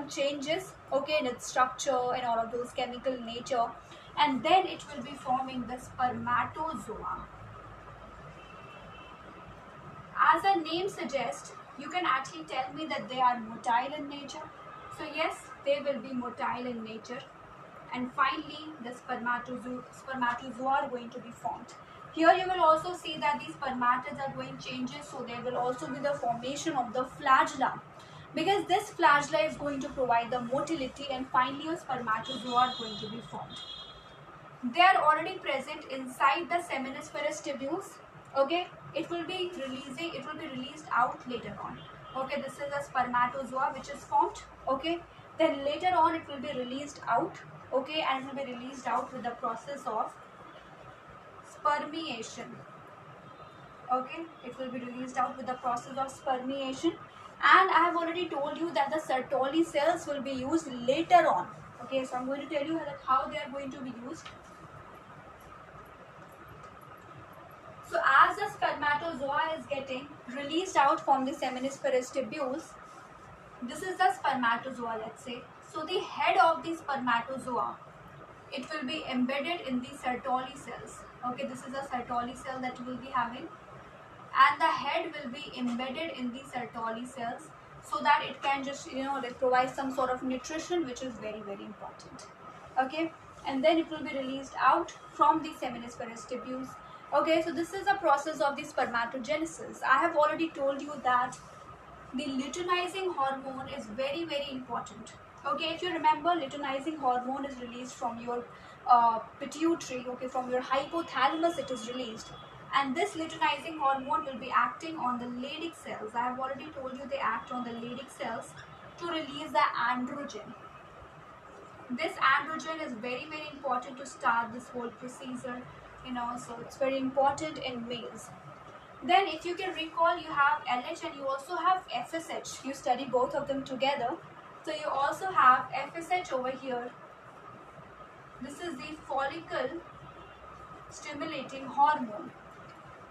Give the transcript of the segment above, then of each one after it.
changes, okay, in its structure and all of those chemical nature, and then it will be forming the spermatozoa. As the name suggests, you can actually tell me that they are motile in nature. So yes, they will be motile in nature, and finally the spermatozoa are going to be formed. Here you will also see that these spermatids are going changes, so there will also be the formation of the flagella, because this flagella is going to provide the motility, and finally a spermatozoa are going to be formed. They are already present inside the seminiferous tubules. Okay, it will be released out later on. Okay, this is a spermatozoa which is formed. Okay, then later on it will be released out. Okay, and it will be released out with the process of spermiation. Okay, it will be released out with the process of spermiation, and I have already told you that the Sertoli cells will be used later on. Okay, so I'm going to tell you that how they are going to be used. So as the spermatozoa is getting released out from the seminiferous tubules, this is the spermatozoa, let's say. So the head of the spermatozoa, it will be embedded in the Sertoli cells. Okay, this is a Sertoli cell that you will be having, and the head will be embedded in the Sertoli cells so that it can just provide some sort of nutrition, which is very, very important. Okay, and then it will be released out from the seminiferous tubules. Okay, so this is the process of the spermatogenesis. I have already told you that the luteinizing hormone is very, very important. Okay, if you remember, luteinizing hormone is released from your pituitary. Okay, from your hypothalamus it is released, and this luteinizing hormone will be acting on the Leydig cells. I have already told you they act on the Leydig cells to release the androgen. This androgen is very, very important to start this whole procedure, so it's very important in males. Then if you can recall, you have LH and you also have FSH. You study both of them together. So you also have FSH over here. This is the follicle stimulating hormone.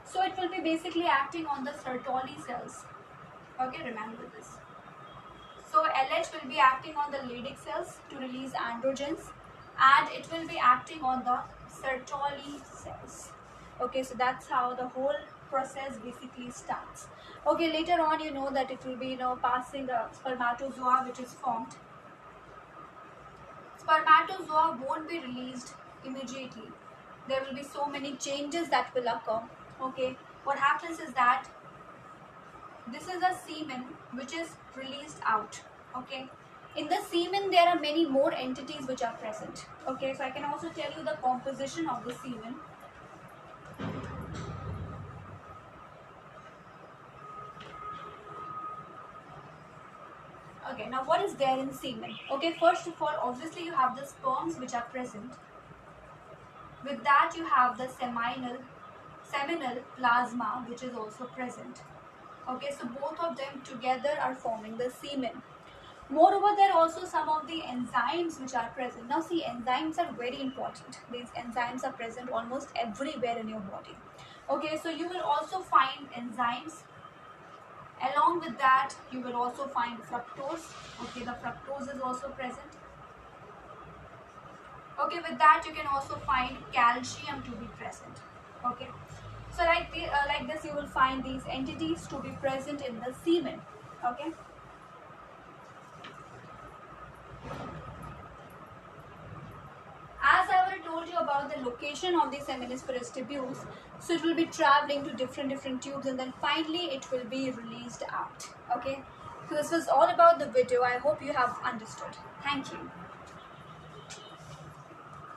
So it will be basically acting on the Sertoli cells. Okay, remember this. So LH will be acting on the Leydig cells to release androgens, and it will be acting on the Sertoli cells. Okay, so that's how the whole process basically starts. Okay, later on you know that it will be passing the spermatozoa which is formed. Spermatozoa won't be released immediately. There will be so many changes that will occur. Okay, what happens is that this is a semen which is released out. Okay, in the semen there are many more entities which are present. Okay, so I can also tell you the composition of the semen. Okay, now what is there in semen? Okay, first of all, obviously you have the sperms which are present. With that you have the seminal plasma which is also present. Okay, so both of them together are forming the semen. Moreover, there are also some of the enzymes which are present. Now see, enzymes are very important. These enzymes are present almost everywhere in your body. Okay, so you will also find enzymes. Along with that, you will also find fructose. Okay, the fructose is also present. Okay, with that you can also find calcium to be present. Okay, so like this you will find these entities to be present in the semen. Okay, as I already told you about the location of the seminiferous tubules, so it will be traveling to different tubes, and then finally it will be released out. Okay, so this was all about the video. I hope you have understood. Thank you.